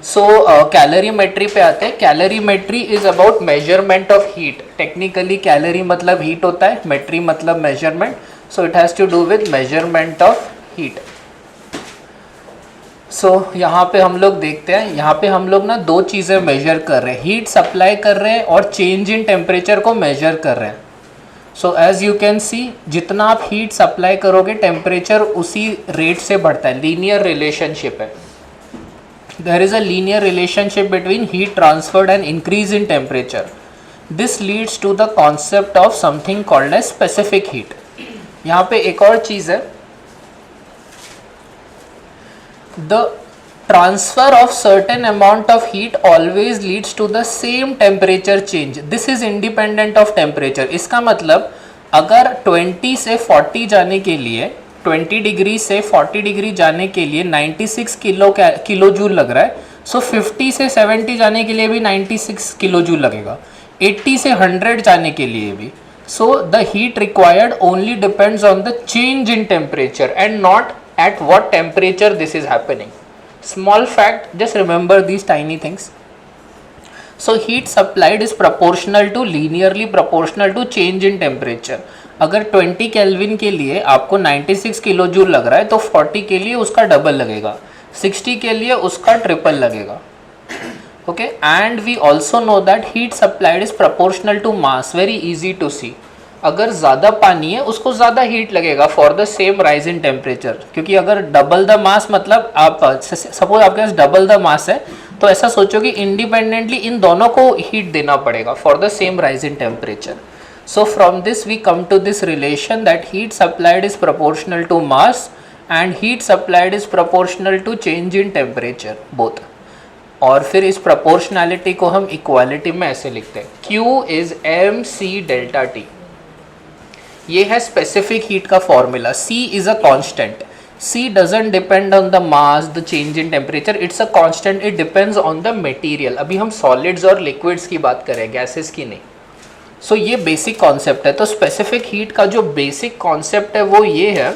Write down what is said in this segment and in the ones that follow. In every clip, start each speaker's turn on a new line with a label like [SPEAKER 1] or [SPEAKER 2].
[SPEAKER 1] सो calorimetry पे आते हैं. Calorimetry is about measurement of heat. Technically calorie मतलब हीट होता है, मेट्री मतलब measurement. So it has to do with measurement of heat. So यहाँ पे हम लोग देखते हैं, यहाँ पे हम लोग ना दो चीज़ें मेजर कर रहे हैं. हीट सप्लाई कर रहे हैं और चेंज इन टेम्परेचर को मेजर कर रहे हैं. So as you can see, जितना आप हीट सप्लाई करोगे टेम्परेचर उसी रेट से बढ़ता है. लीनियर रिलेशनशिप है. There is a linear relationship between heat transferred and increase in temperature. This leads to the concept of something called as specific heat. यहाँ पे एक और चीज़ है, the transfer of certain amount of heat always leads to the same temperature change. This is independent of temperature. इसका मतलब अगर 20 से 40 जाने के लिए, 20 डिग्री से 40 डिग्री जाने के लिए 96 किलो जूल लग रहा है, सो 50 से 70 जाने के लिए भी 96 किलो जूल लगेगा. 80 से 100 जाने के लिए भी. So the heat required only depends on the change in temperature and not at what temperature this is happening. Small fact, just remember these tiny things. So heat supplied is proportional to, linearly proportional to change in temperature. अगर 20 kelvin के लिए आपको 96 kilo joule लग रहा है तो 40 के लिए उसका डबल लगेगा, 60 के लिए उसका ट्रिपल लगेगा. Okay, and we also know that heat supplied is proportional to mass. Very easy to see. अगर ज़्यादा पानी है उसको ज़्यादा हीट लगेगा for the same rise in temperature, क्योंकि अगर डबल द मास मतलब आप सपोज आपके पास डबल द मास है तो ऐसा सोचो कि इंडिपेंडेंटली इन दोनों को हीट देना पड़ेगा for the same rise in temperature. So from this we come to this relation that heat supplied is proportional to mass and heat supplied is proportional to change in temperature both. और फिर इस proportionality को हम equality में ऐसे लिखते हैं, Q is mc delta T. ये है स्पेसिफिक हीट का formula. C is a constant. C doesn't depend on the mass, the change in temperature. It's a constant, it depends on the material. अभी हम solids और liquids की बात करें, gases की नहीं. सो ये बेसिक कॉन्सेप्ट है. तो स्पेसिफिक हीट का जो बेसिक कॉन्सेप्ट है वो ये है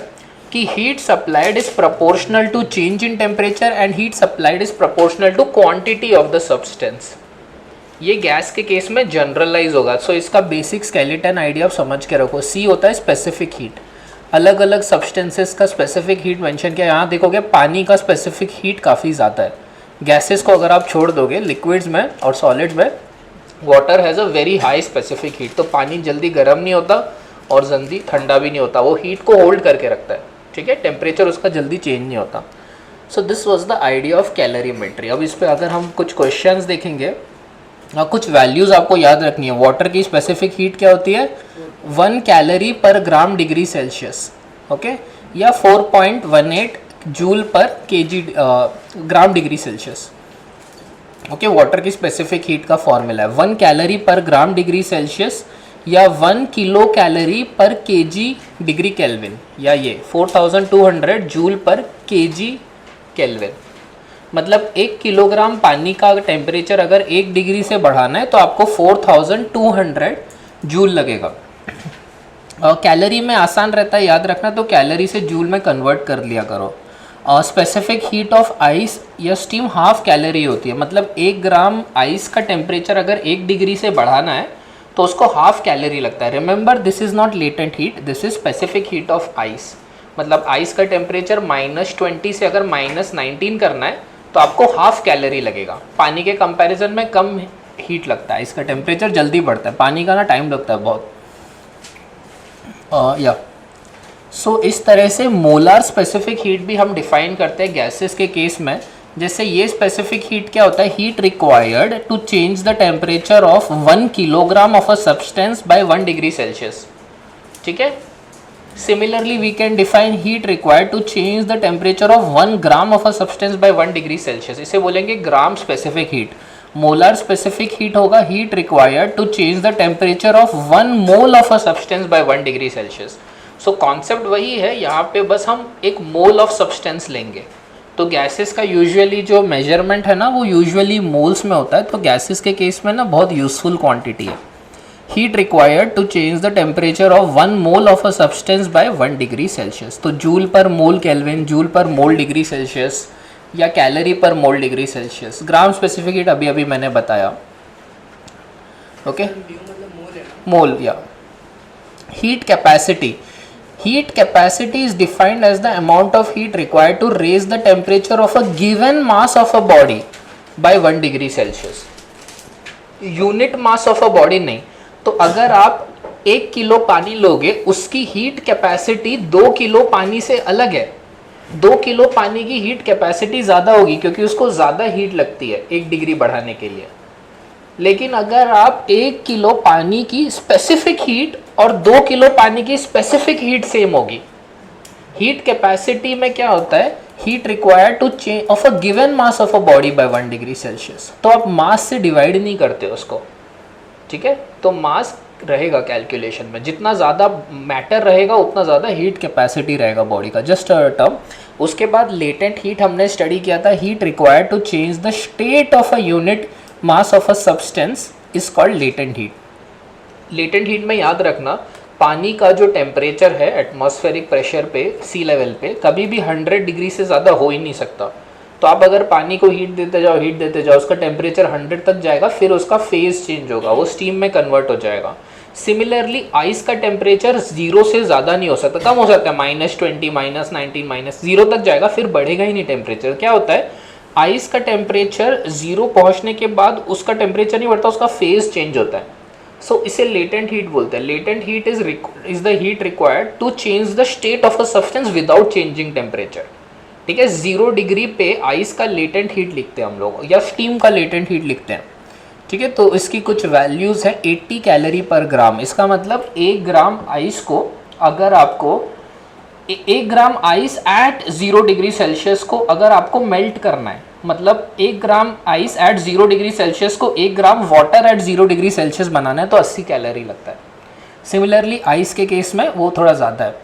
[SPEAKER 1] कि heat supplied is proportional to change in temperature and heat supplied is proportional to quantity of the substance. ये गैस के केस में जनरलाइज होगा. सो इसका बेसिक स्केलेटन आइडिया आप समझ के रखो. सी होता है स्पेसिफिक हीट. अलग अलग सब्सटेंसेस का स्पेसिफिक हीट मेंशन किया. यहाँ देखोगे पानी का स्पेसिफिक हीट काफ़ी ज़्यादा है. गैसेस को अगर आप छोड़ दोगे लिक्विड्स में और सॉलिड्स में, water has a very high specific heat. तो पानी जल्दी गर्म नहीं होता और जल्दी ठंडा भी नहीं होता, वो हीट को होल्ड करके रखता है. ठीक है, टेम्परेचर उसका जल्दी चेंज नहीं होता. So this was the idea of calorimetry. अब इस पर अगर हम कुछ क्वेश्चंस देखेंगे, कुछ वैल्यूज़ आपको याद रखनी है. वाटर की स्पेसिफिक हीट क्या होती है? 1 calorie per gram degree Celsius. Okay, या 4.18 जूल पर KG gram degree Celsius. Okay, water की स्पेसिफिक हीट का फॉर्मूला है 1 calorie per gram degree Celsius या 1 किलो कैलोरी पर केजी डिग्री केल्विन, या ये 4200 जूल पर केजी केल्विन. मतलब 1 किलोग्राम पानी का टेम्परेचर अगर 1 डिग्री से बढ़ाना है तो आपको 4200 जूल लगेगा. कैलोरी में आसान रहता है याद रखना, तो कैलोरी से जूल में कन्वर्ट कर लिया करो. स्पेसिफिक हीट ऑफ आइस या स्टीम हाफ कैलोरी होती है. मतलब 1 ग्राम आइस का टेम्परेचर अगर 1 डिग्री से बढ़ाना है तो उसको हाफ कैलोरी लगता है. Remember, this is not latent heat, this is specific heat of ice. मतलब आइस का टेम्परेचर -20 से अगर -19 करना है तो आपको हाफ कैलोरी लगेगा. पानी के कंपैरिजन में कम हीट लगता है, इसका टेम्परेचर जल्दी बढ़ता है. पानी का ना टाइम लगता है बहुत. सो इस तरह से मोलार स्पेसिफिक हीट भी हम डिफाइन करते हैं गैसेस के केस में. जैसे ये स्पेसिफिक हीट क्या होता है? Heat required to change the temperature of 1 kilogram of a substance by 1 degree Celsius. ठीक है. Similarly, we can define heat required to change the temperature of 1 gram of a substance by 1 degree Celsius. इसे बोलेंगे gram specific heat. Molar specific heat होगा heat required to change the temperature of 1 mole of a substance by 1 degree Celsius. So concept वही है, यहाँ पे बस हम एक मोल ऑफ सब्सटेंस लेंगे. तो गैसेस का यूजुअली जो मेजरमेंट है ना वो यूजुअली मोल्स में होता है. तो गैसेस के केस में ना बहुत यूजफुल क्वांटिटी है. Heat required to change the temperature of 1 mole of a substance by 1 degree Celsius. तो joule per mole kelvin, joule per mole degree Celsius, या calorie per mole degree Celsius. Gram specific heat अभी अभी मैंने बताया। Okay, mole या heat capacity. Heat capacity is defined as the amount of heat required to raise the temperature of a given mass of a body by 1 degree Celsius. Unit mass of a body नहीं, तो अगर आप 1 kilo पानी लोगे उसकी heat capacity 2 kilo पानी से अलग है। 2 किलो पानी की हीट कैपेसिटी ज़्यादा होगी क्योंकि उसको ज़्यादा हीट लगती है 1 डिग्री बढ़ाने के लिए। लेकिन अगर आप 1 किलो पानी की स्पेसिफिक हीट और 2 किलो पानी की स्पेसिफिक हीट सेम होगी। हीट कैपेसिटी में क्या होता है, heat required to change of a given mass of a body by 1 degree Celsius. तो आप मास से डिवाइड नहीं करते उसको, ठीक है। तो मास रहेगा कैलकुलेशन में, जितना ज़्यादा मैटर रहेगा उतना ज़्यादा हीट कैपेसिटी रहेगा बॉडी का, जस्ट टर्म। उसके बाद लेटेंट हीट हमने स्टडी किया था, heat required to change the state of a unit mass of a substance is called latent heat. Latent heat में याद रखना, पानी का जो टेम्परेचर है एटमॉस्फेरिक प्रेशर पे, सी लेवल पे, कभी भी 100 डिग्री से ज़्यादा हो ही नहीं सकता। तो आप अगर पानी को हीट देते जाओ, उसका टेम्परेचर 100 तक जाएगा, फिर उसका फेज चेंज होगा, वो स्टीम में कन्वर्ट हो जाएगा। सिमिलरली आइस का टेम्परेचर 0 से ज़्यादा नहीं हो सकता, कम हो सकता है, -20, -19, -0 तक जाएगा, फिर बढ़ेगा ही नहीं टेम्परेचर। क्या होता है, आइस का टेम्परेचर 0 पहुँचने के बाद उसका टेम्परेचर नहीं बढ़ता, उसका फेज चेंज होता है। सो इसे लेटेंट हीट बोलते हैं। Latent heat is the heat required to change the state of a substance without changing temperature, ठीक है। 0 डिग्री पे आइस का लेटेंट हीट लिखते हैं हम लोग, या स्टीम का लेटेंट हीट लिखते हैं, ठीक है। तो इसकी कुछ वैल्यूज़ है, 80 कैलोरी पर ग्राम। इसका मतलब 1 ग्राम आइस को, अगर आपको 1 gram ice at 0 degree Celsius को अगर आपको मेल्ट करना है, मतलब 1 gram ice at 0 degree Celsius को 1 gram water at 0 degree Celsius बनाना है तो 80 कैलोरी लगता है। सिमिलरली आइस के केस में वो थोड़ा ज़्यादा है,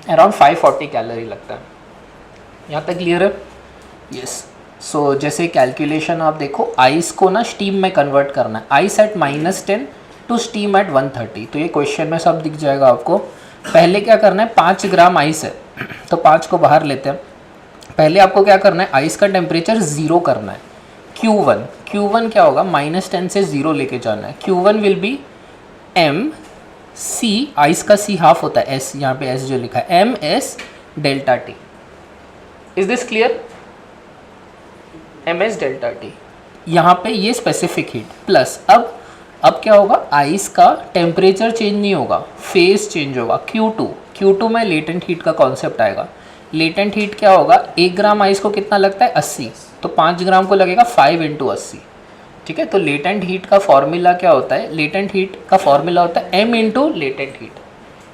[SPEAKER 1] अराउंड 540 कैलोरी लगता है। यहाँ तक क्लियर है? यस। सो जैसे कैलकुलेशन आप देखो, आइस को ना स्टीम में कन्वर्ट करना है, ice at -10 to steam at 130। तो ये क्वेश्चन में सब दिख जाएगा आपको। पहले क्या करना है, 5 ग्राम आइस है तो 5 को बाहर लेते हैं। पहले आपको क्या करना है, आइस का टेम्परेचर 0 करना है, Q1 क्या होगा, -10 से 0 लेके जाना है। Q1 will be MC, ice का C हाफ होता है, S यहाँ पे S जो लिखा है, MS delta T। Is this clear? MS delta T, यहाँ पे ये स्पेसिफिक हीट प्लस अब क्या होगा, आइस का टेम्परेचर चेंज नहीं होगा, फेज चेंज होगा, Q2 में लेटेंट हीट का कॉन्सेप्ट आएगा। लेटेंट हीट क्या होगा, 1 ग्राम आइस को कितना लगता है, 80, तो 5 ग्राम को लगेगा 5 × 80, ठीक है। तो लेटेंट हीट का फॉर्मूला क्या होता है, लेटेंट हीट का फॉर्मूला होता है M × latent heat.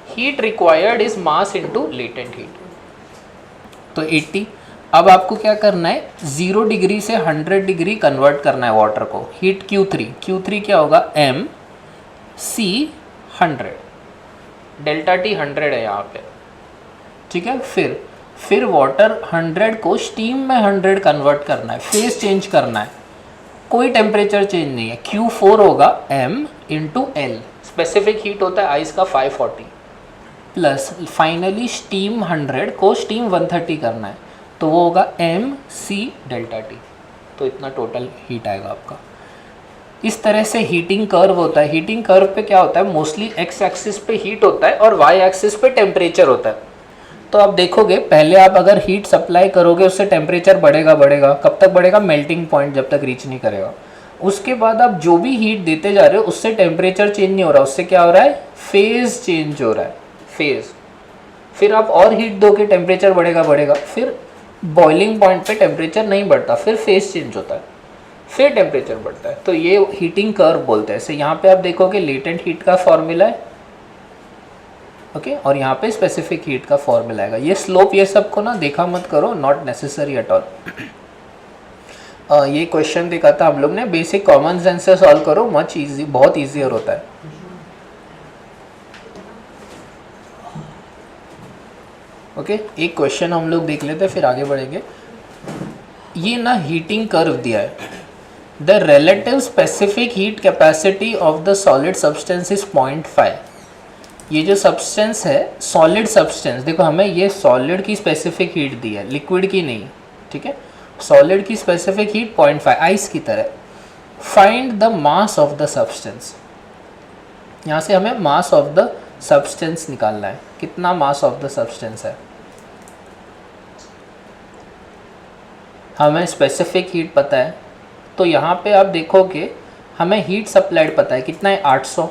[SPEAKER 1] Heat required is mass × latent heat. तो 80। अब आपको क्या करना है, 0 डिग्री से 100 डिग्री कन्वर्ट करना है वाटर को। हीट Q3 क्या होगा, MC 100, डेल्टा T 100 है यहाँ पे, ठीक है। फिर वाटर 100 को स्टीम में 100 कन्वर्ट करना है, फेज चेंज करना है, कोई टेम्परेचर चेंज नहीं है। Q4 होगा M × L, स्पेसिफिक हीट होता है आइस का 540, प्लस फाइनली स्टीम 100 को स्टीम 130 करना है, तो वो होगा MC डेल्टा T। तो इतना टोटल हीट आएगा आपका। इस तरह से हीटिंग कर्व होता है। हीटिंग कर्व पे क्या होता है, मोस्टली x एक्सिस पे हीट होता है और y एक्सिस पे टेम्परेचर होता है। तो आप देखोगे, पहले आप अगर हीट सप्लाई करोगे उससे टेम्परेचर बढ़ेगा, कब तक बढ़ेगा, मेल्टिंग पॉइंट जब तक रीच नहीं करेगा। उसके बाद आप जो भी हीट देते जा रहे हो उससे टेम्परेचर चेंज नहीं हो रहा, उससे क्या हो रहा है, फेज चेंज हो रहा है, फेज। फिर आप और हीट दोगे, टेम्परेचर बढ़ेगा, फिर बॉइलिंग पॉइंट पे टेम्परेचर नहीं बढ़ता, फिर फेज चेंज होता है, फिर टेम्परेचर बढ़ता है। तो ये हीटिंग कर्व बोलते हैं। ऐसे यहाँ पे आप देखोगे लेटेंट हीट का फॉर्मूला है, ओके, और यहाँ पे स्पेसिफिक हीट का फॉर्मूला आएगा। ये स्लोप ये सब को ना देखा मत करो, नॉट नेसेसरी एट ऑल। ये क्वेश्चन देखा था हम लोग ने, बेसिक कॉमन सेंस से सॉल्व करो, मच इजी, बहुत ईजियर होता है। ओके, एक क्वेश्चन हम लोग देख लेते हैं फिर आगे बढ़ेंगे। ये ना हीटिंग कर्व दिया है, the relative specific heat capacity of the solid substance is 0.5। ये जो सब्सटेंस है, सॉलिड सब्सटेंस, देखो हमें ये सॉलिड की स्पेसिफिक हीट दी है, लिक्विड की नहीं, ठीक है। सॉलिड की स्पेसिफिक हीट 0.5, आइस की तरह। Find the mass of the substance, यहाँ से हमें मास ऑफ द सब्सटेंस निकालना है, कितना मास ऑफ द सब्सटेंस है। हमें स्पेसिफिक हीट पता है, तो यहाँ पे आप देखोगे हमें हीट सप्लाइड पता है कितना है 800,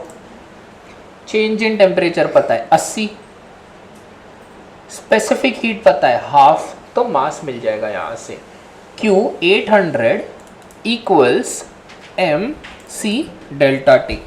[SPEAKER 1] चेंज इन टेम्परेचर पता है 80, स्पेसिफिक हीट पता है हाफ, तो मास मिल जाएगा यहाँ से Q 800 equals mc delta T।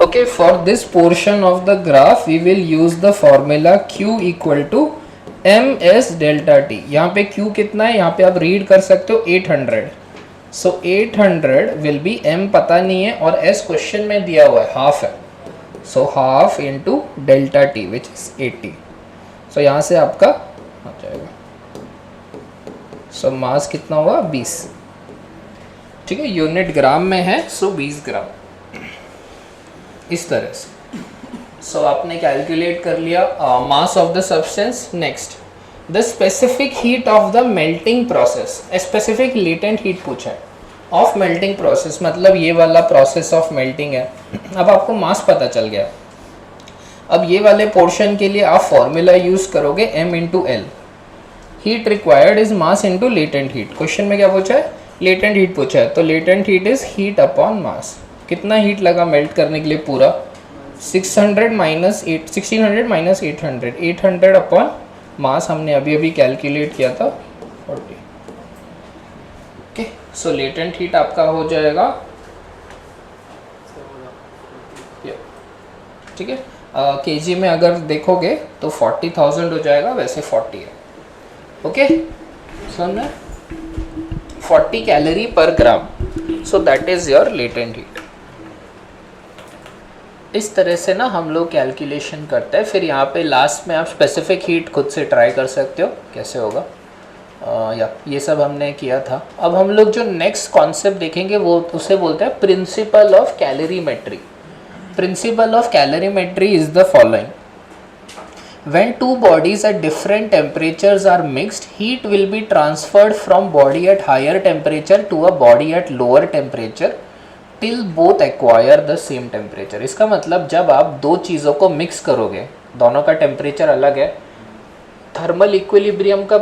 [SPEAKER 1] Okay, for this portion of the graph we will use the formula Q equal to ms delta T। यहाँ पे Q कितना है, यहाँ पे आप रीड कर सकते हो 800, so 800 will be m पता नहीं है और s क्वेश्चन में दिया हुआ है हाफ है, so half into delta T which is 80, so यहाँ से आपका आ जाएगा, so मास कितना हुआ 20, ठीक है, यूनिट ग्राम में है, so 20 ग्राम इस तरह से। सो आपने कैलकुलेट कर लिया mass of the substance. Next, the specific heat of the melting process, specific latent heat पूछा है ऑफ मेल्टिंग प्रोसेस, मतलब ये वाला प्रोसेस ऑफ मेल्टिंग है। अब आपको मास पता चल गया, अब ये वाले पोर्शन के लिए आप फॉर्मूला यूज करोगे m into L, heat required is mass into latent heat. Question में क्या पूछा है, लेटेंट हीट पूछा है, तो latent heat is heat upon mass. कितना हीट लगा मेल्ट करने के लिए पूरा 1600 माइनस 800, 800 अपॉन मास हमने अभी अभी कैलकुलेट किया था 40। ओके, सो लेटेंट हीट आपका हो जाएगा, ठीक है, केजी में अगर देखोगे तो 40,000 हो जाएगा, वैसे 40 है। Okay, soon 40 calorie per gram, so that is your latent heat. इस तरह से ना हम लोग कैलकुलेशन करते हैं। फिर यहाँ पे लास्ट में आप स्पेसिफिक हीट खुद से ट्राई कर सकते हो कैसे होगा, या ये सब हमने किया था। अब हम लोग जो नेक्स्ट कॉन्सेप्ट देखेंगे वो उसे बोलते हैं principle of calorimetry. Principle of calorimetry is the following, when two bodies at different temperatures are mixed, heat will be transferred from body at higher temperature to a body at lower temperature till both acquire the same temperature। इसका मतलब जब आप दो चीज़ों को mix करोगे, दोनों का टेम्परेचर अलग है, थर्मल इक्विलिब्रियम का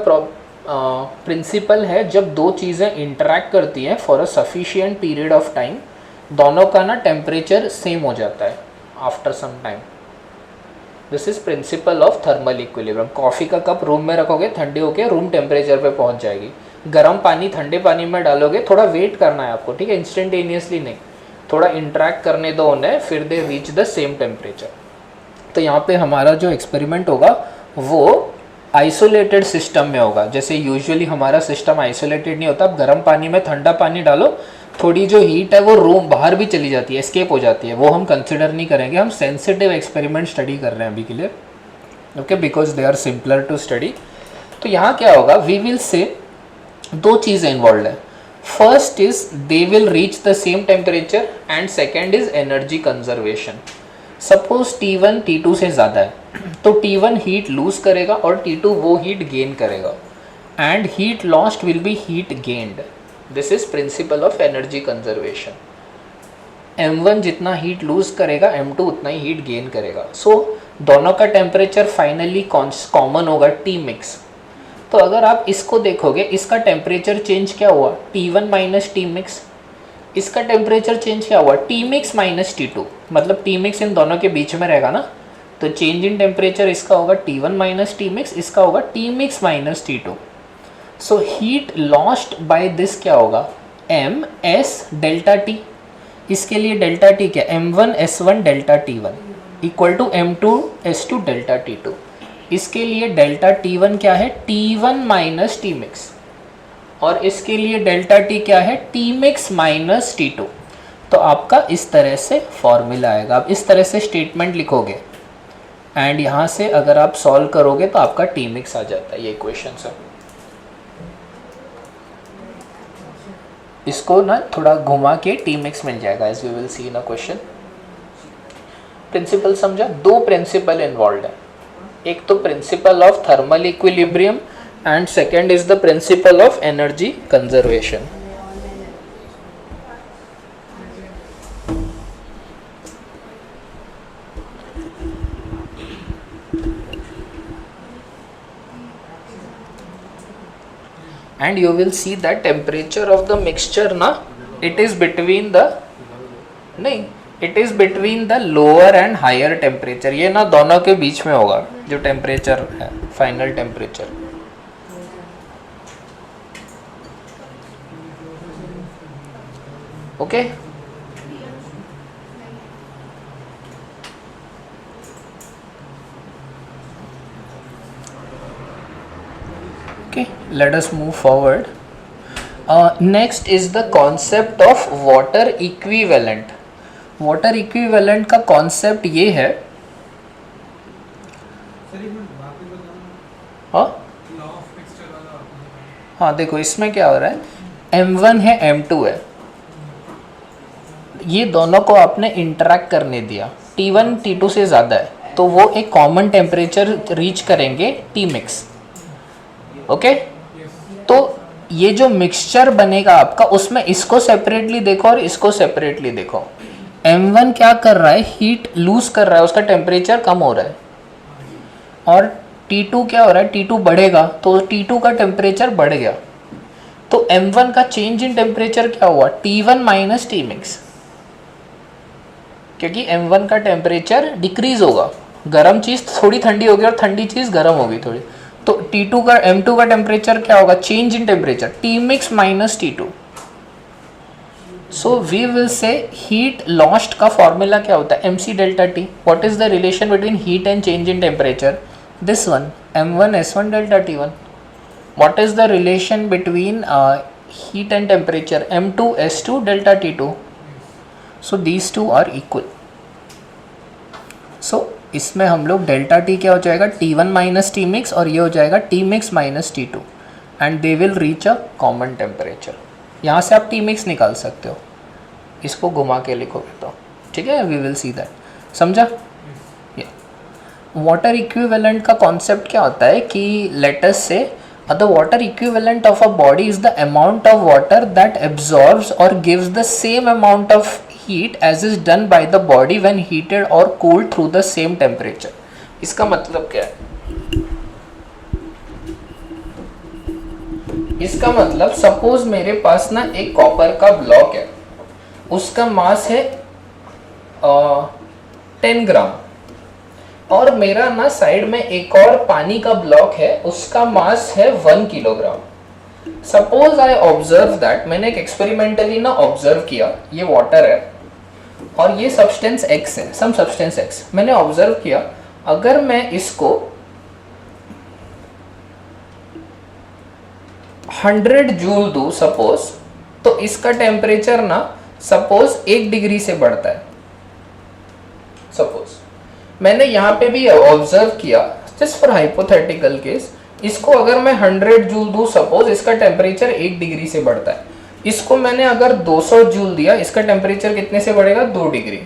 [SPEAKER 1] प्रिंसिपल है जब दो चीज़ें इंटरैक्ट करती हैं for a sufficient period of time, दोनों का ना टेम्परेचर सेम हो जाता है after some time. This is principle of thermal equilibrium. Coffee का कप रूम में रखोगे, ठंडी होकर रूम टेम्परेचर पे पहुंच जाएगी। गर्म पानी ठंडे पानी में डालोगे, थोड़ा वेट करना है आपको, ठीक है, इंस्टेंटेनियसली नहीं, थोड़ा इंटरैक्ट करने दो उन्हें, फिर they reach the same temperature. तो यहाँ पे हमारा जो एक्सपेरिमेंट होगा वो आइसोलेटेड सिस्टम में होगा। जैसे यूजुअली हमारा सिस्टम आइसोलेटेड नहीं होता, आप गर्म पानी में ठंडा पानी डालो, थोड़ी जो हीट है वो रूम बाहर भी चली जाती है, एस्केप हो जाती है, वो हम कंसिडर नहीं करेंगे। हम सेंसिटिव एक्सपेरिमेंट स्टडी कर रहे हैं अभी के लिए, okay, because they are simpler to study. तो यहाँ क्या होगा, वी विल से दो चीज़ें इन्वॉल्व है। First is they will reach the same temperature and second is energy conservation. Suppose T1 T2 से ज़्यादा है तो T1 हीट लूज करेगा और T2 वो हीट गेन करेगा, and heat lost will B heat gained. This is principle of energy conservation. M1 जितना heat loose करेगा M2 उतना ही हीट गेन करेगा। सो दोनों का टेम्परेचर फाइनली कॉमन होगा T मिक्स। तो अगर आप इसको देखोगे, इसका टेम्परेचर चेंज क्या हुआ, T1 माइनस टी मिक्स, इसका टेम्परेचर चेंज क्या हुआ, T मिक्स माइनस T2, मतलब T मिक्स इन दोनों के बीच में रहेगा ना, तो चेंज इन टेम्परेचर इसका होगा T1 माइनस टी मिक्स, इसका होगा T mix minus T2। So heat lost by this क्या होगा, M S डेल्टा T। इसके लिए डेल्टा T क्या, M1 S1 delta T1 equal to M2 S2 delta T2। इसके लिए डेल्टा T1 क्या है, T1 माइनस टी मिक्स, और इसके लिए डेल्टा T क्या है, T मिक्स माइनस T2। तो आपका इस तरह से फॉर्मूला आएगा। आप इस तरह से स्टेटमेंट लिखोगे एंड यहाँ से अगर आप सॉल्व करोगे तो आपका टी मिक्स आ जाता है। ये इक्वेशन से इसको ना थोड़ा घुमा के टी मिक्स मिल जाएगा, as we will see in a question. Principle समझा? दो प्रिंसिपल इन्वॉल्व है, एक तो principle of thermal equilibrium and second is the principle of energy conservation. and you will see that temperature of the mixture na it is between the नहीं it is between the lower and higher temperature, ये ना दोनों के बीच में होगा जो temperature है, final temperature. Okay okay, let us move forward. Next is the concept of water equivalent. water equivalent का concept ये है, हाँ देखो इसमें क्या हो रहा है, M1 है M2 है, ये दोनों को आपने इंटरैक्ट करने दिया, T1 T2 से ज़्यादा है तो वो एक कॉमन टेम्परेचर रीच करेंगे T मिक्स। ओके तो ये जो मिक्सचर बनेगा आपका उसमें इसको सेपरेटली देखो और इसको सेपरेटली देखो। M1 क्या कर रहा है, हीट लूज कर रहा है, उसका टेम्परेचर कम हो रहा है, और T2 क्या हो रहा है, T2 बढ़ेगा तो T2 का टेम्परेचर बढ़ गया, तो M1 का चेंज इन टेम्परेचर क्या हुआ, T1 माइनस टी मिक्स, क्योंकि M1 का टेम्परेचर डिक्रीज होगा, गर्म चीज़ थोड़ी ठंडी होगी और ठंडी चीज़ गर्म होगी थोड़ी, तो T2 का M2 का टेम्परेचर क्या होगा, change in temperature T mix minus T2। So we will say heat lost का फॉर्मूला क्या होता है, MC delta T। What is the relation between heat and change in temperature, this one M1 S1 delta T1। What is the relation between heat and temperature, M2 S2 delta T2। So these two are equal. सो इसमें हम लोग delta T क्या हो जाएगा, T1 minus T mix, और ये हो जाएगा T mix minus T2 and they will reach a common temperature. यहाँ से आप T मिक्स निकाल सकते हो, इसको घुमा के लिखोगे तो ठीक है, वी विल सी दैट। समझा? वाटर इक्विवेलेंट का कॉन्सेप्ट क्या होता है कि let us say the water equivalent of a body is the amount of water that absorbs और gives the same amount of heat as is done by the body when heated or cooled through the same temperature। इसका मतलब क्या है, इसका मतलब suppose मेरे पास ना एक कॉपर का ब्लॉक है, उसका मास है 10 ग्राम, और मेरा ना साइड में एक और पानी का ब्लॉक है, उसका मास है 1 kilogram. Suppose I observe that, मैंने एक एक्सपेरिमेंटली ना ऑब्जर्व किया, ये वाटर है और ये सब्सटेंस X है, सम सब्सटेंस X। मैंने ऑब्जर्व किया अगर मैं इसको 100 जूल दूं सपोज, तो इसका टेम्परेचर ना सपोज 1 डिग्री से बढ़ता है। सपोज मैंने यहाँ पे भी ऑब्जर्व किया, जस्ट फॉर हाइपोथेटिकल केस, इसको अगर मैं 100 जूल दूं सपोज, इसका टेम्परेचर 1 डिग्री से बढ़ता है। इसको मैंने अगर 200 जूल दिया, इसका टेम्परेचर कितने से बढ़ेगा, 2 डिग्री।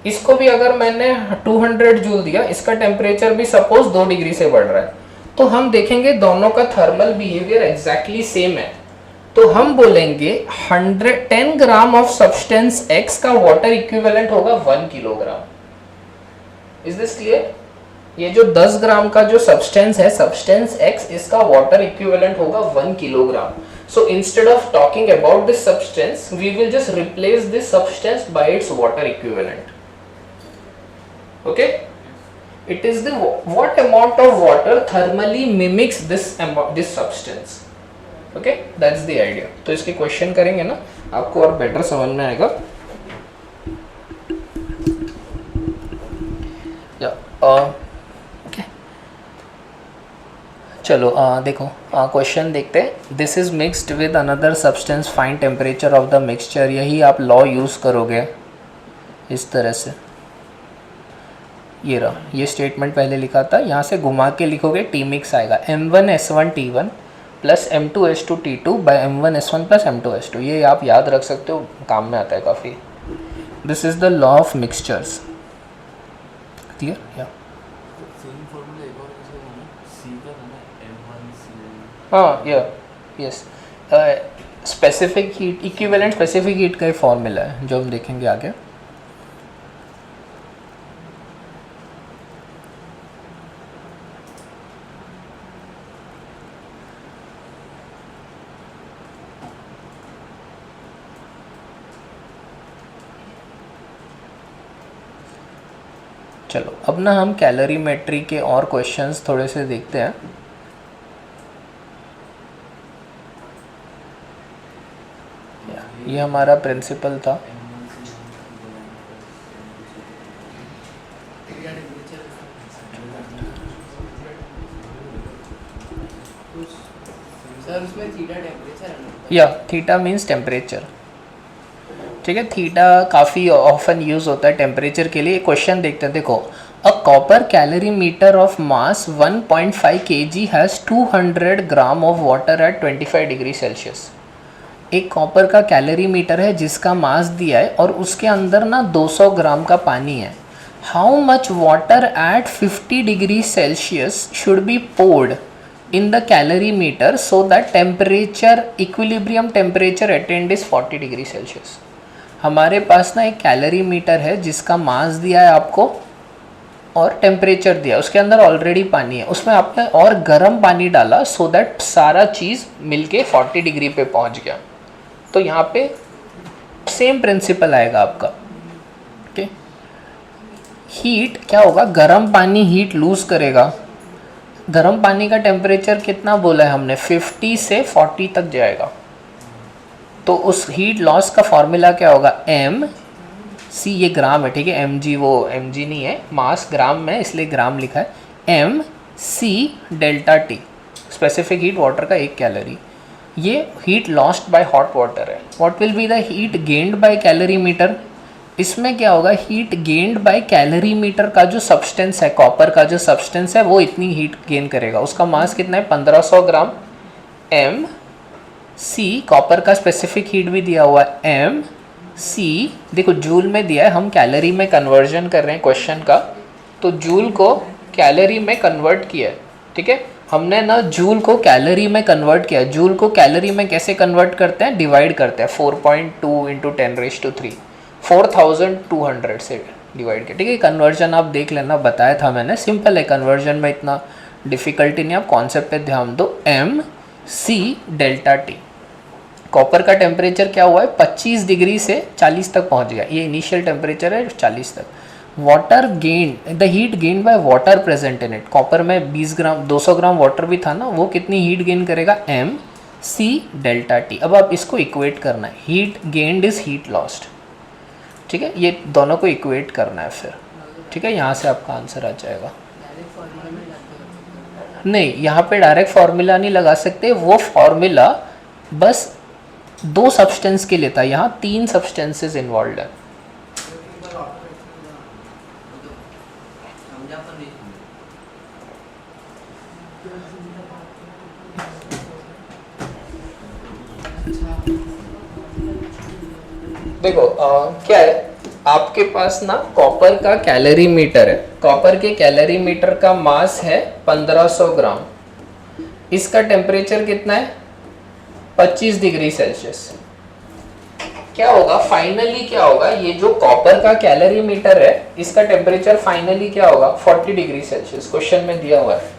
[SPEAKER 1] इसको भी अगर मैंने 200 जूल दिया, इसका टेम्परेचर भी सपोज 2 डिग्री से बढ़ रहा है, तो हम देखेंगे दोनों का थर्मल बिहेवियर एग्जैक्टली सेम है। तो हम बोलेंगे 10 ग्राम ऑफ सब्सटेंस X का वाटर इक्विवेलेंट होगा 1 किलोग्राम। Is this clear? ये जो 10 ग्राम का जो सब्सटेंस है, सब्सटेंस X, इसका वाटर इक्विवेलेंट होगा 1 kilogram. So instead of talking about this substance, we will just replace this substance by its water equivalent. Okay? It is the what amount of water thermally mimics this substance. Okay? That's the idea. तो इसके question करेंगे ना, आपको और better समझ में आएगा। चलो देखो क्वेश्चन देखते हैं। This is mixed with another substance, find temperature of the mixture. यही आप लॉ यूज़ करोगे इस तरह से। ये रहा, ये स्टेटमेंट पहले लिखा था, यहाँ से घुमा के लिखोगे टी मिक्स आएगा M1S1T1 plus M2S2T2 by M1S1 plus M2S2। ये आप याद रख सकते हो, काम में आता है काफ़ी। This is the law of mixtures. Clear? या हाँ, या yes, specific heat, equivalent specific heat का ही फॉर्मूला है जो हम देखेंगे आगे। चलो अब ना हम कैलोरीमेट्री के और क्वेश्चंस थोड़े से देखते हैं। ये हमारा प्रिंसिपल था।
[SPEAKER 2] सर उसमें थीटा टेम्परेचर है।
[SPEAKER 1] या थीटा मीन्स टेम्परेचर। ठीक है, थीटा काफ़ी ऑफन यूज़ होता है टेम्परेचर के लिए। क्वेश्चन देखते हैं, देखो a copper calorimeter of mass 1.5 kg has 200 gram of water at 25 degree Celsius. एक कॉपर का कैलोरीमीटर है जिसका मास दिया है और उसके अंदर ना 200 ग्राम का पानी है। How much water at 50 degree Celsius should be poured in the calorimeter so that temperature equilibrium temperature attained is 40 degree Celsius. हमारे पास ना एक कैलोरीमीटर है जिसका मास दिया है आपको और टेम्परेचर दिया है, उसके अंदर ऑलरेडी पानी है, उसमें आपने और गर्म पानी डाला सो दैट सारा चीज़ मिलके 40 डिग्री पे पहुंच गया। तो यहाँ पे सेम प्रिंसिपल आएगा आपका। ओके, हीट क्या होगा, गर्म पानी हीट लूज करेगा। गर्म पानी का टेम्परेचर कितना बोला है हमने, 50 से 40 तक जाएगा। तो उस हीट लॉस का फॉर्मूला क्या होगा, एम सी, ये ग्राम है, ठीक है, एम जी वो एम जी नहीं है, मास ग्राम में इसलिए ग्राम लिखा है, M C delta T, specific heat water का 1 कैलोरी। ये heat lost by hot water है। What will be the heat gained by calorimeter, इसमें क्या होगा, हीट गेन्ड बाय कैलोरीमीटर का जो सब्सटेंस है, कॉपर का जो सब्सटेंस है वो इतनी हीट गेन करेगा। उसका मास कितना है, 1500 ग्राम। एम सी, कॉपर का स्पेसिफिक हीट भी दिया हुआ है, एम सी, देखो जूल में दिया है, हम कैलोरी में कन्वर्जन कर रहे हैं क्वेश्चन का, तो जूल को कैलोरी में कन्वर्ट किया है। ठीक है, हमने ना जूल को कैलोरी में कन्वर्ट किया। जूल को कैलोरी में कैसे कन्वर्ट करते हैं, डिवाइड करते हैं 4.2 इंटू 10⁻3, 4200 से डिवाइड किया। ठीक है, कन्वर्जन आप देख लेना, बताया था मैंने, सिंपल है कन्वर्जन में, इतना डिफिकल्टी नहीं, आप कॉन्सेप्ट पे ध्यान दो। M C delta T, copper का टेम्परेचर क्या हुआ है, 25 डिग्री से 40 तक पहुंच गया, ये इनिशियल टेम्परेचर है 40 तक। Water gain, the heat gain by water present in it, copper में 20 ग्राम 200 ग्राम वाटर भी था ना, वो कितनी हीट गेन करेगा, एम सी डेल्टा टी। अब आप इसको इक्वेट करना है, heat gained is heat lost. ठीक है, ये दोनों को इक्वेट करना है फिर। ठीक है, यहाँ से आपका आंसर आ जाएगा। नहीं, यहाँ पे डायरेक्ट फार्मूला नहीं लगा सकते, वो फार्मूला बस 2 सब्सटेंस के लिए था, यहाँ 3 सब्सटेंसेस इन्वॉल्व है। देखो क्या है, आपके पास ना कॉपर का कैलोरीमीटर है, कॉपर के कैलोरीमीटर का मास है 1500 ग्राम, इसका टेम्परेचर कितना है, 25 डिग्री सेल्सियस। क्या होगा फाइनली, क्या होगा, ये जो कॉपर का कैलोरीमीटर है इसका टेम्परेचर फाइनली क्या होगा, 40 डिग्री सेल्सियस, क्वेश्चन में दिया हुआ है।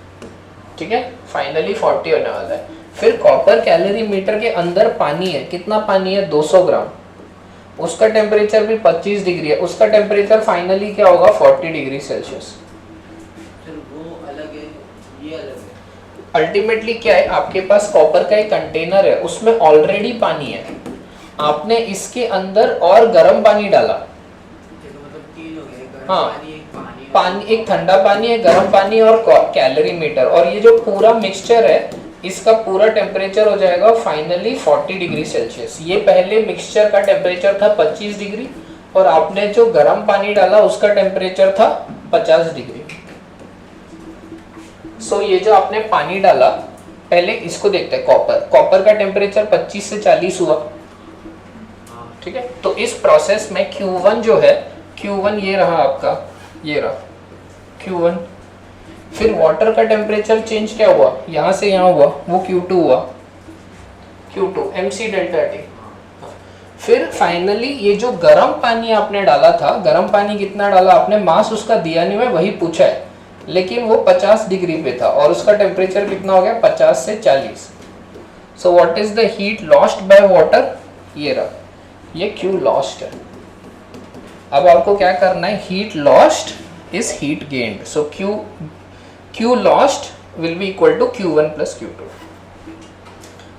[SPEAKER 1] ठीक है, फाइनली 40 होने वाला है। फिर कॉपर कैलोरीमीटर के अंदर पानी है, कितना पानी है, 200 ग्राम, उसका टेम्परेचर भी 25 डिग्री है, उसका टेम्परेचर फाइनली क्या होगा, 40 डिग्री सेल्सियस।
[SPEAKER 2] वो अलग है, ये अलग है।
[SPEAKER 1] अल्टीमेटली क्या है, आपके पास कॉपर का एक कंटेनर है, उसमें ऑलरेडी पानी है, आपने इसके अंदर और गर्म पानी डाला,
[SPEAKER 2] मतलब तीन हो गए, गर्म
[SPEAKER 1] हाँ।
[SPEAKER 2] पानी, एक पानी,
[SPEAKER 1] पानी, एक ठंडा पानी, एक गर्म पानी और कैलोरी मीटर, और ये जो पूरा मिक्सचर है इसका पूरा टेम्परेचर हो जाएगा फाइनली 40 डिग्री सेल्सियस। ये पहले मिक्सचर का टेम्परेचर था 25 डिग्री, और आपने जो गर्म पानी डाला उसका टेम्परेचर था 50 डिग्री। सो ये जो आपने पानी डाला, पहले इसको देखते हैं, कॉपर का टेम्परेचर 25 से 40 हुआ, ठीक है। तो इस प्रोसेस में Q1 जो है, Q1 ये रहा आपका, ये रहा Q1। फिर वाटर का टेम्परेचर चेंज क्या हुआ, यहाँ से यहाँ हुआ, वो Q2 हुआ, Q2 mc डेल्टा टी। फिर फाइनली ये जो गर्म पानी आपने डाला था, गर्म पानी कितना डाला आपने, मास उसका दिया नहीं, मैं वही पूछा है, लेकिन वो 50 डिग्री पे था और उसका टेम्परेचर कितना हो गया, 50 से 40। So what is the heat lost by water, ये रहा, ये Q लॉस्ट है। अब आपको क्या करना है, heat lost is heat gained, so Q lost will be equal to Q1 plus Q2।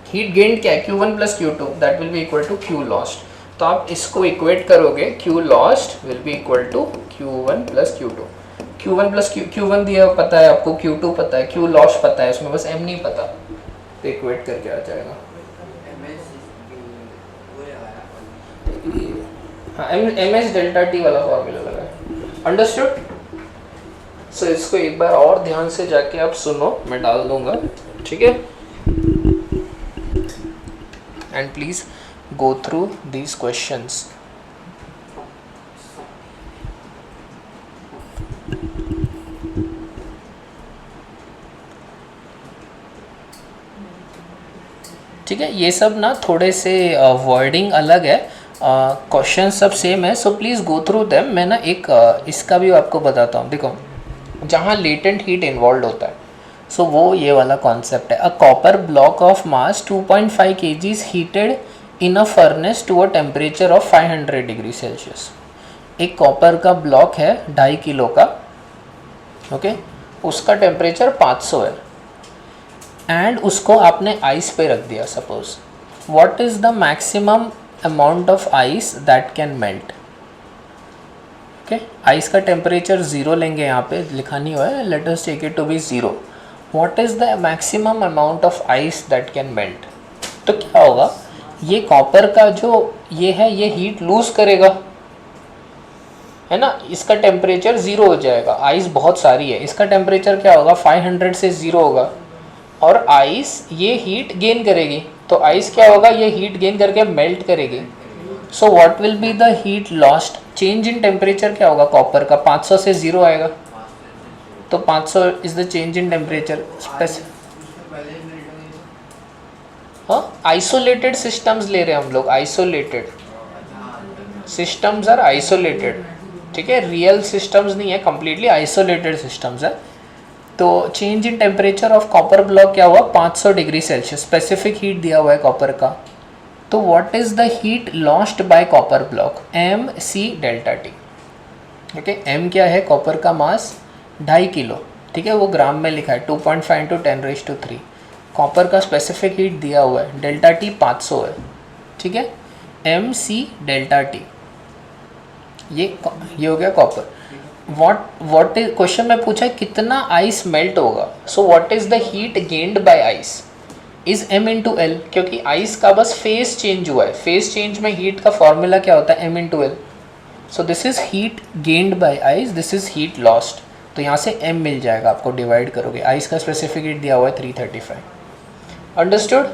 [SPEAKER 1] Heat gained क्या है, Q1 plus Q2, that will be equal to Q lost. तो आप इसको इक्वेट करोगे, Q lost will be equal to Q1 plus Q2। Q1 plus Q1 दिया पता है आपको, Q2 पता है, Q लॉस्ट पता है, इसमें बस M नहीं पता, तो इक्वेट करके आ जाएगा। हाँ, ms डेल्टा टी वाला फॉर्मूला लगा है, अंडरस्टूड। सो इसको एक बार और ध्यान से जाके आप सुनो, मैं डाल दूंगा, ठीक है। And please go through these questions. ठीक है, ये सब ना थोड़े से वर्डिंग अलग है, क्वेश्चन सब सेम है, so please go through them. मैं ना एक इसका भी आपको बताता हूँ, देखो जहाँ लेटेंट हीट इन्वॉल्व होता है, सो वो ये वाला कॉन्सेप्ट है। A copper block of mass 2.5 kg heated in a furnace to a temperature of 500 degree Celsius. एक कॉपर का ब्लॉक है 2.5 किलो का, ओके, उसका टेम्परेचर 500 है, एंड उसको आपने आइस पे रख दिया suppose. What is the maximum amount of ice that can melt, okay. Ice का टेम्परेचर 0 लेंगे, यहाँ पे लिखा नहीं हुआ है, let us take it to be 0। What is the maximum amount of ice that can melt, तो क्या होगा, ये कॉपर का जो ये है, ये हीट लूज करेगा, है ना, इसका टेम्परेचर 0 हो जाएगा, आइस बहुत सारी है, इसका टेम्परेचर क्या होगा, 500 से 0 होगा, और आइस ये हीट गेन करेगी, तो आइस क्या होगा, ये हीट गेन करके मेल्ट करेगी। So what will be the heat lost, change in temperature क्या होगा कॉपर का, 500 से 0 आएगा, तो 500 is the change in temperature. हाँ, आइसोलेटेड सिस्टम्स ले रहे हैं हम लोग, आइसोलेटेड सिस्टम्स आर आइसोलेटेड, ठीक है, रियल सिस्टम्स नहीं है, कंप्लीटली आइसोलेटेड सिस्टम्स है। तो change in temperature of copper block क्या हुआ, 500 डिग्री सेल्सियस, स्पेसिफिक हीट दिया हुआ है कॉपर का। तो what is the heat lost by copper block, M C delta T, okay. M क्या है, कॉपर का मास 2.5 किलो, ठीक है, वो ग्राम में लिखा है, 2.5 इंटू 10⁻³ कॉपर का स्पेसिफिक हीट दिया हुआ है, डेल्टा टी 500 है, ठीक है, एम सी डेल्टा टी, ये हो गया कॉपर। व्हाट इज क्वेश्चन में पूछा है कितना आइस मेल्ट होगा, so what is the heat gained bye ice is m into L, क्योंकि आइस का बस फेस चेंज हुआ है, फेस चेंज में हीट का फॉर्मूला क्या होता है, m into L. So this is heat gained bye ice, this is heat lost, तो यहाँ से m मिल जाएगा आपको, डिवाइड करोगे, आइस का स्पेसिफिक हीट दिया हुआ है 335, understood,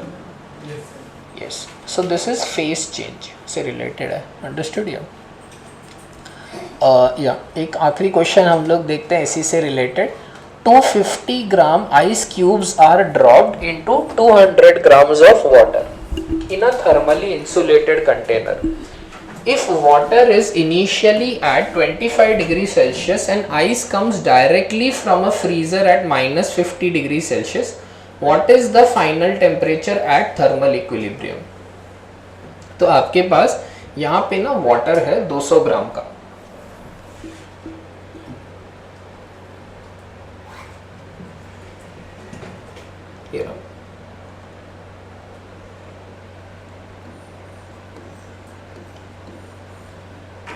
[SPEAKER 1] yes. So this is face change से रिलेटेड है, अंडरस्टूड। या एक आखिरी क्वेश्चन हम लोग देखते हैं इसी से related. 250 gram ice cubes are dropped into 200 grams of water in a thermally insulated container. If water is initially at 25 degrees Celsius and ice comes directly from a freezer at -50 degrees Celsius, what is the final temperature at thermal equilibrium? तो आपके पास यहाँ पे ना water है 200 ग्राम का, ये रहा,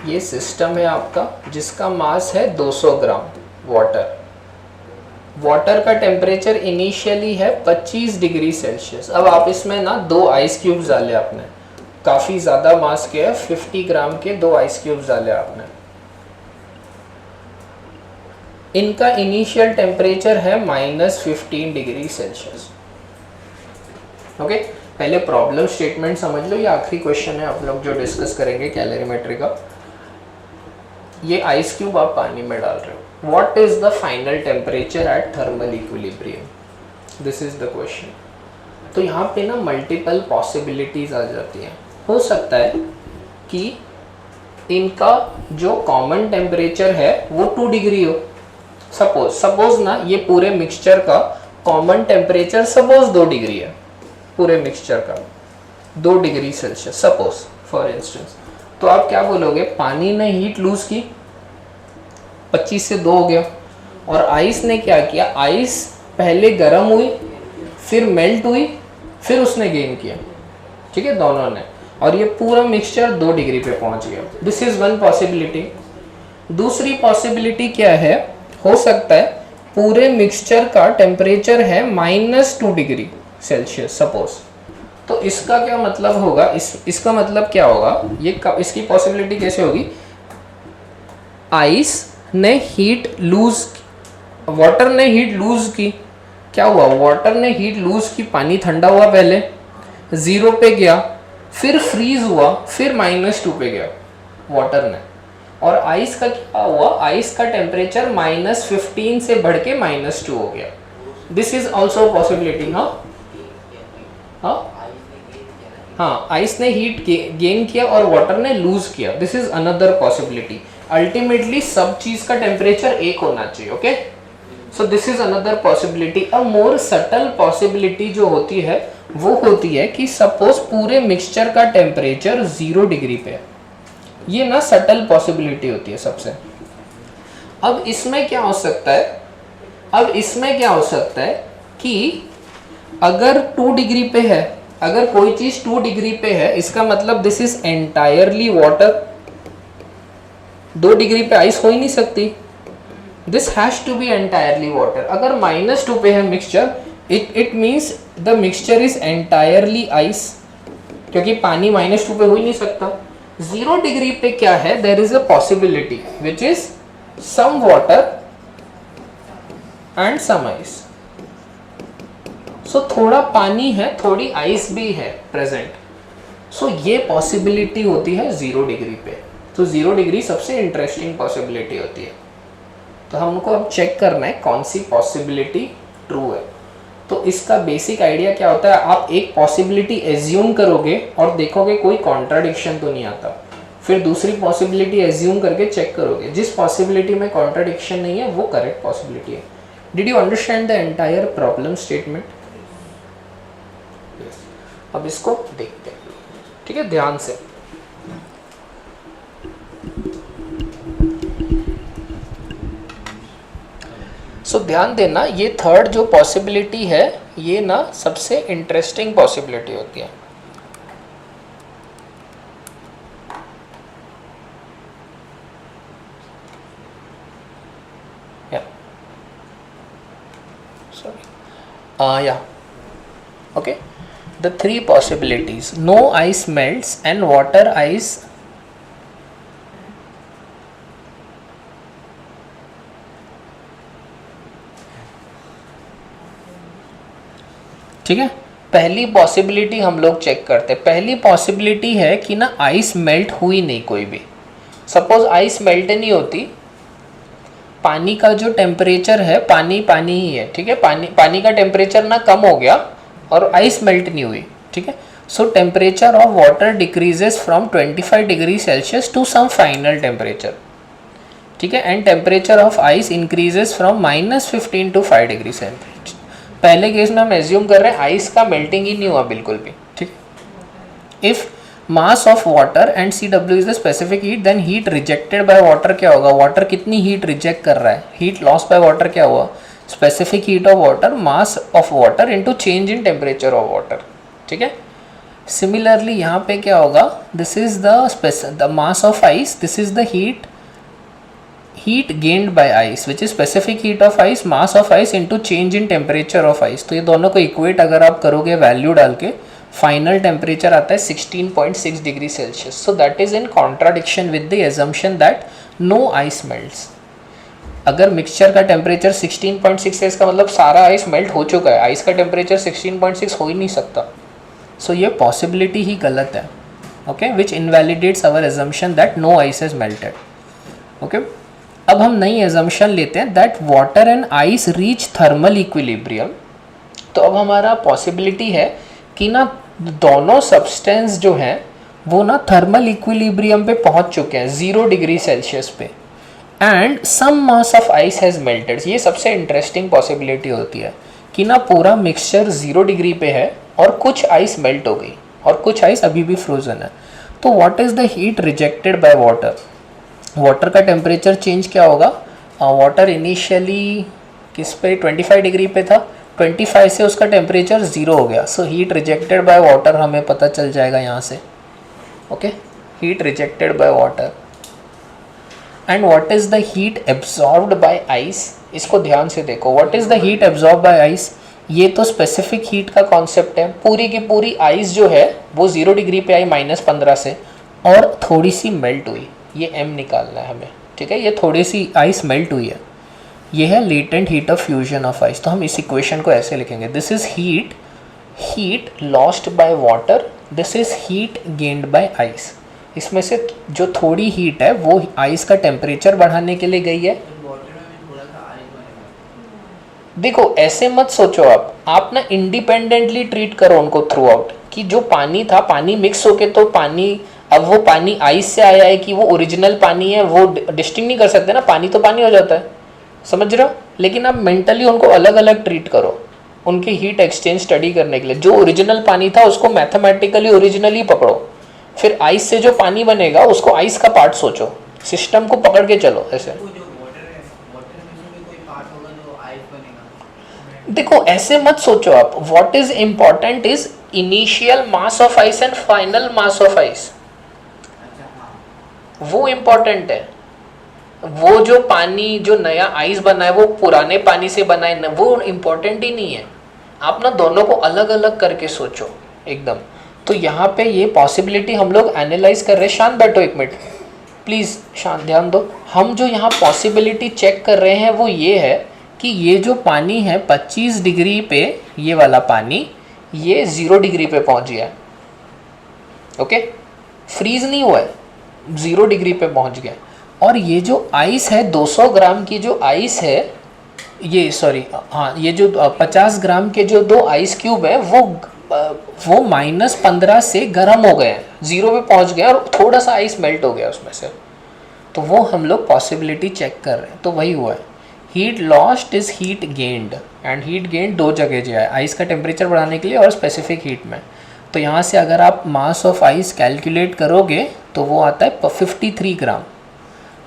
[SPEAKER 1] ये सिस्टम है आपका जिसका मास है 200 ग्राम वाटर। वाटर का टेम्परेचर इनिशियली है 25 डिग्री सेल्सियस। अब आप इसमें ना 2 आइस क्यूब्स डाले आपने, काफ़ी ज़्यादा मास के है, 50 ग्राम के 2 आइस क्यूब्स डाले आपने। इनका इनिशियल टेम्परेचर है -15 डिग्री सेल्सियस। ओके, पहले प्रॉब्लम स्टेटमेंट समझ लो, ये आखिरी क्वेश्चन है आप लोग जो डिस्कस करेंगे कैलोरीमेट्री का। ये आइस क्यूब आप पानी में डाल रहे हो। What is the final temperature at thermal equilibrium, this is the question. तो यहाँ पे ना मल्टीपल पॉसिबिलिटीज आ जाती हैं। हो सकता है कि इनका जो कॉमन टेम्परेचर है वो 2 डिग्री हो। सपोज ना ये पूरे मिक्सचर का कॉमन टेम्परेचर सपोज 2 डिग्री है, पूरे मिक्सचर का 2 degree Celsius suppose for instance. तो आप क्या बोलोगे, पानी ने हीट लूज की, 25 से 2 हो गया, और आइस ने क्या किया, आइस पहले गर्म हुई, फिर मेल्ट हुई, फिर उसने गेन किया, ठीक है, दोनों ने, और ये पूरा मिक्सचर 2 डिग्री पे पहुंच गया। This is one possibility. दूसरी पॉसिबिलिटी क्या है, हो सकता है पूरे मिक्सचर का टेम्परेचर है -2 डिग्री सेल्सियस सपोज। तो इसका क्या मतलब होगा, इसका मतलब क्या होगा, ये इसकी पॉसिबिलिटी कैसे होगी, आइस ने हीट लूज, वाटर ने हीट लूज की, क्या हुआ, वाटर ने हीट लूज की, पानी ठंडा हुआ, पहले 0 पे गया, फिर फ्रीज हुआ, फिर -2 पे गया वाटर ने, और आइस का क्या हुआ, आइस का टेम्परेचर -15 से बढ़ के -2 हो गया। This is also possibility. हाँ, आइस ने हीट गेन किया और वाटर ने लूज किया, this is another possibility. Ultimately सब चीज का टेम्परेचर एक होना चाहिए। Okay, so this is another possibility. A more subtle possibility जो होती है वो होती है कि सपोज पूरे मिक्सचर का टेम्परेचर 0 डिग्री पे है, ये ना सटल पॉसिबिलिटी होती है सबसे। अब इसमें क्या हो सकता है, कि अगर 2 डिग्री पे है, अगर कोई चीज 2 डिग्री पे है, इसका मतलब this is entirely water. 2 degree पे आइस हो ही नहीं सकती, this has to be entirely water. अगर -2 पे है mixture, it means the mixture is entirely ice, क्योंकि पानी -2 पे हो ही नहीं सकता। 0 डिग्री पे क्या है, there is a possibility which is some water and some ice. So थोड़ा पानी है, थोड़ी आइस भी है प्रेजेंट। सो ये पॉसिबिलिटी होती है 0 डिग्री पे। तो 0 डिग्री सबसे इंटरेस्टिंग पॉसिबिलिटी होती है। तो हमको अब चेक करना है कौन सी पॉसिबिलिटी ट्रू है। तो इसका बेसिक आइडिया क्या होता है, आप एक पॉसिबिलिटी एज्यूम करोगे और देखोगे कोई कॉन्ट्राडिक्शन तो नहीं आता, फिर दूसरी पॉसिबिलिटी एज्यूम करके चेक करोगे, जिस पॉसिबिलिटी में कॉन्ट्राडिक्शन नहीं है वो करेक्ट पॉसिबिलिटी है। Did you understand the entire problem statement? अब इसको देखते हैं, ठीक है, ध्यान से। सो ध्यान देना, ये थर्ड जो पॉसिबिलिटी है ये ना सबसे इंटरेस्टिंग पॉसिबिलिटी होती है। Okay, the 3 possibilities: no ice melts and water ice ठीक है। पहली पॉसिबिलिटी हम लोग चेक करते हैं। पहली पॉसिबिलिटी है कि ना आइस मेल्ट हुई नहीं कोई भी। सपोज आइस मेल्ट नहीं होती, पानी का जो टेम्परेचर है पानी ही है, ठीक है, पानी का टेम्परेचर ना कम हो गया और आइस मेल्ट नहीं हुई, ठीक है। So temperature of water decreases from 25 degree Celsius to some final temperature, ठीक है, and temperature of ice increases from -15 to 5 degree Celsius. पहले केस में हम एज्यूम कर रहे हैं आइस का मेल्टिंग ही नहीं हुआ बिल्कुल भी, ठीक है। If mass of water and CW is the specific heat, then heat rejected by water क्या होगा, वाटर कितनी हीट रिजेक्ट कर रहा है, हीट लॉस बाय वाटर क्या हुआ, specific heat of water mass of water into change in temperature of water, ठीक है। सिमिलरली यहाँ पे क्या होगा, this is the mass of ice, this is the heat gained by ice which is specific heat of ice, mass of ice into change in temperature of ice. तो ये दोनों को इक्वेट अगर आप करोगे वैल्यू डाल के, फाइनल टेम्परेचर आता है 16.6 degree Celsius. So that is in contradiction with the assumption that no ice melts. अगर मिक्सचर का टेम्परेचर 16.6 है इसका मतलब सारा आइस मेल्ट हो चुका है. आइस का टेम्परेचर 16.6 हो ही नहीं सकता. सो ये पॉसिबिलिटी ही गलत है. Okay, which invalidates our assumption that no ice is melted. Okay, अब हम नई एजम्पशन लेते हैं that water and ice reach thermal equilibrium. तो अब हमारा पॉसिबिलिटी है कि ना दोनों सब्सटेंस जो हैं वो ना थर्मल इक्विलिब्रियम पे पहुंच चुके हैं 0 डिग्री सेल्सियस पे, and some mass of ice has melted. ये सबसे इंटरेस्टिंग पॉसिबिलिटी होती है कि ना पूरा मिक्सचर 0 डिग्री पे है और कुछ आइस मेल्ट हो गई और कुछ आइस अभी भी फ्रोजन है. तो what is the heat rejected by water. Water का टेम्परेचर चेंज क्या होगा. वाटर इनिशियली किस पे 25 डिग्री पे था, 25 से उसका टेम्परेचर 0 हो गया. So heat rejected by water हमें पता चल जाएगा यहाँ से. Okay, heat rejected by water. And what is the heat absorbed bye ice. इसको ध्यान से देखो, what is the heat absorb by ice. ये तो स्पेसिफिक हीट का कॉन्सेप्ट है. पूरी की पूरी आइस जो है वो 0 डिग्री पे आई -15 से और थोड़ी सी मेल्ट हुई. ये m निकालना है हमें. ठीक है, ये थोड़ी सी आइस मेल्ट हुई है. ये है latent heat of fusion of ice. तो हम इस इक्वेशन को ऐसे लिखेंगे, this is heat lost by water, this is heat gained bye ice. इसमें से जो थोड़ी हीट है वो आइस का टेम्परेचर बढ़ाने के लिए गई है. देखो ऐसे मत सोचो आप ना इंडिपेंडेंटली ट्रीट करो उनको थ्रू आउट, कि जो पानी था पानी मिक्स होके तो पानी, अब वो पानी आइस से आया है कि वो ओरिजिनल पानी है वो डिस्टिंग नहीं कर सकते ना. पानी तो पानी हो जाता है, समझ रहे हो. लेकिन आप मेंटली उनको अलग अलग ट्रीट करो उनकी हीट एक्सचेंज स्टडी करने के लिए. जो ओरिजिनल पानी था उसको मैथमेटिकली ओरिजिनली पकड़ो, फिर आइस से जो पानी बनेगा उसको आइस का पार्ट सोचो, सिस्टम को पकड़ के चलो ऐसे. देखो ऐसे मत सोचो आप. What is important is initial mass of ice and final mass of ice. वो इम्पोर्टेंट है. वो जो पानी जो नया आइस बना है वो पुराने पानी से बना है, वो इम्पोर्टेंट ही नहीं है. आप ना दोनों को अलग अलग करके सोचो एकदम. तो यहाँ पे ये पॉसिबिलिटी हम लोग एनालाइज कर रहे हैं. शांत बैठो एक मिनट प्लीज़, शांत ध्यान दो. हम जो यहाँ पॉसिबिलिटी चेक कर रहे हैं वो ये है कि ये जो पानी है 25 डिग्री पे, ये वाला पानी ये 0 डिग्री पे पहुँच गया. ओके, फ्रीज नहीं हुआ है, 0 डिग्री पे पहुँच गया. और ये जो आइस है 200 ग्राम की जो आइस है, ये सॉरी हाँ, ये जो 50 ग्राम के जो 2 आइस क्यूब है वो -15 से गर्म हो गए हैं, 0 पे पहुंच गए और थोड़ा सा आइस मेल्ट हो गया उसमें से. तो वो हम लोग पॉसिबिलिटी चेक कर रहे हैं. तो वही हुआ है, heat lost is heat gained. And heat gained दो जगह जो है, आइस का टेम्परेचर बढ़ाने के लिए और स्पेसिफिक हीट में. तो यहाँ से अगर आप मास ऑफ आइस कैलकुलेट करोगे तो वो आता है 53 ग्राम.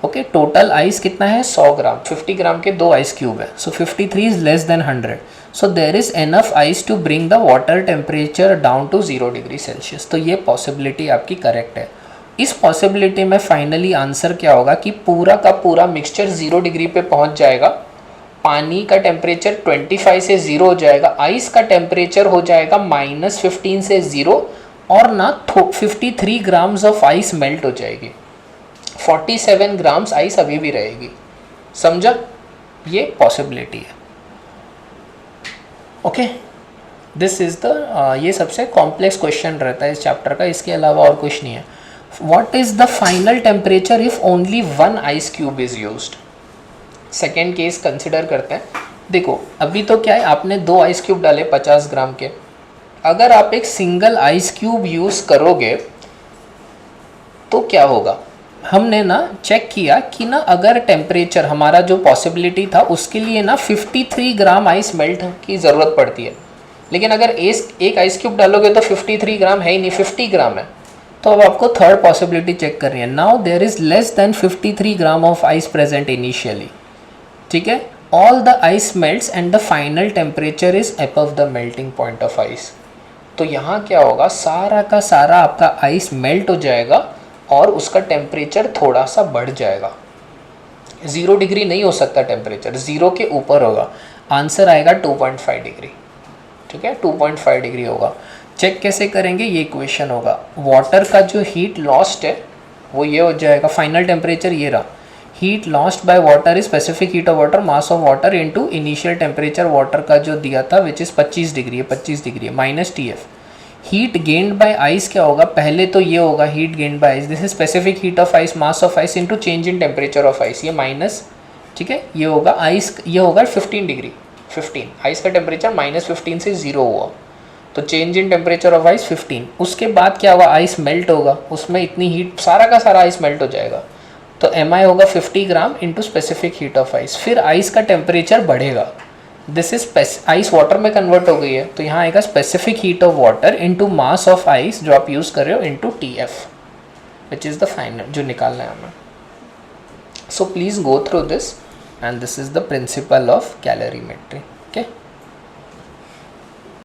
[SPEAKER 1] ओके, टोटल आइस कितना है 100 ग्राम. 50 ग्राम के 2 आइस क्यूब है. So 53 is less than 100. So there is enough ice to bring the water temperature down to 0 degree Celsius. तो ये पॉसिबिलिटी आपकी करेक्ट है. इस पॉसिबिलिटी में फाइनली आंसर क्या होगा कि पूरा का पूरा मिक्सचर 0 डिग्री पे पहुंच जाएगा. पानी का टेम्परेचर 25 से 0 हो जाएगा, आइस का टेम्परेचर हो जाएगा -15 से 0 और ना 53 ग्राम्स ऑफ आइस मेल्ट हो जाएगी. 47 ग्राम्स आइस अभी भी रहेगी. समझा, ये पॉसिबिलिटी है. ओके, दिस इज द ये सबसे कॉम्प्लेक्स क्वेश्चन रहता है इस चैप्टर का, इसके अलावा और कुछ नहीं है. What is the final temperature if only 1 ice cube is used. Second case consider करते हैं. देखो अभी तो क्या है, आपने 2 आइस क्यूब डाले 50 ग्राम के. अगर आप एक सिंगल आइस क्यूब यूज़ करोगे तो क्या होगा. हमने ना चेक किया कि ना अगर टेम्परेचर हमारा जो पॉसिबिलिटी था उसके लिए ना 53 ग्राम आइस मेल्ट की ज़रूरत पड़ती है. लेकिन अगर एक आइस क्यूब डालोगे तो 53 ग्राम है ही नहीं, 50 ग्राम है. तो अब आपको थर्ड पॉसिबिलिटी चेक करनी है. Now there is less than 53 gram of ice present initially. ठीक है, all the ice melts and the final temperature is above the melting point of ice. तो यहाँ क्या होगा, सारा का सारा आपका आइस मेल्ट हो जाएगा और उसका टेम्परेचर थोड़ा सा बढ़ जाएगा। 0 डिग्री नहीं हो सकता टेम्परेचर, 0 के ऊपर होगा। आंसर आएगा 2.5 डिग्री। ठीक है, 2.5 डिग्री होगा। चेक कैसे करेंगे, ये इक्वेशन होगा। वाटर का जो हीट लॉस्ट है वो ये हो जाएगा, फाइनल टेम्परेचर ये रहा, heat lost by water is specific heat of water mass of water into initial temperature water का जो दिया था विच इज़ 25 डिग्री है, 25 डिग्री है, minus TF। Heat gained bye ice क्या होगा, पहले तो ये होगा heat gained bye ice, this is specific heat of ice mass of ice into change in temperature of ice, ये माइनस, ठीक है, ये होगा आइस, ये होगा 15 डिग्री, 15, आइस का टेम्परेचर -15 से 0 हुआ, तो change in temperature of ice 15। उसके बाद क्या होगा, आइस मेल्ट होगा, उसमें इतनी हीट, सारा का सारा आइस मेल्ट हो जाएगा, तो Mi होगा 50 gram into specific heat of ice. फिर आइस का टेम्परेचर बढ़ेगा, दिस इज आइस वाटर में कन्वर्ट हो गई है, तो यहाँ आएगा specific heat of water into mass of ice जो आप यूज़ कर रहे हो into TF which is the final जो निकालना है हमें। So please go through this and this is the principle of calorimetry. Okay.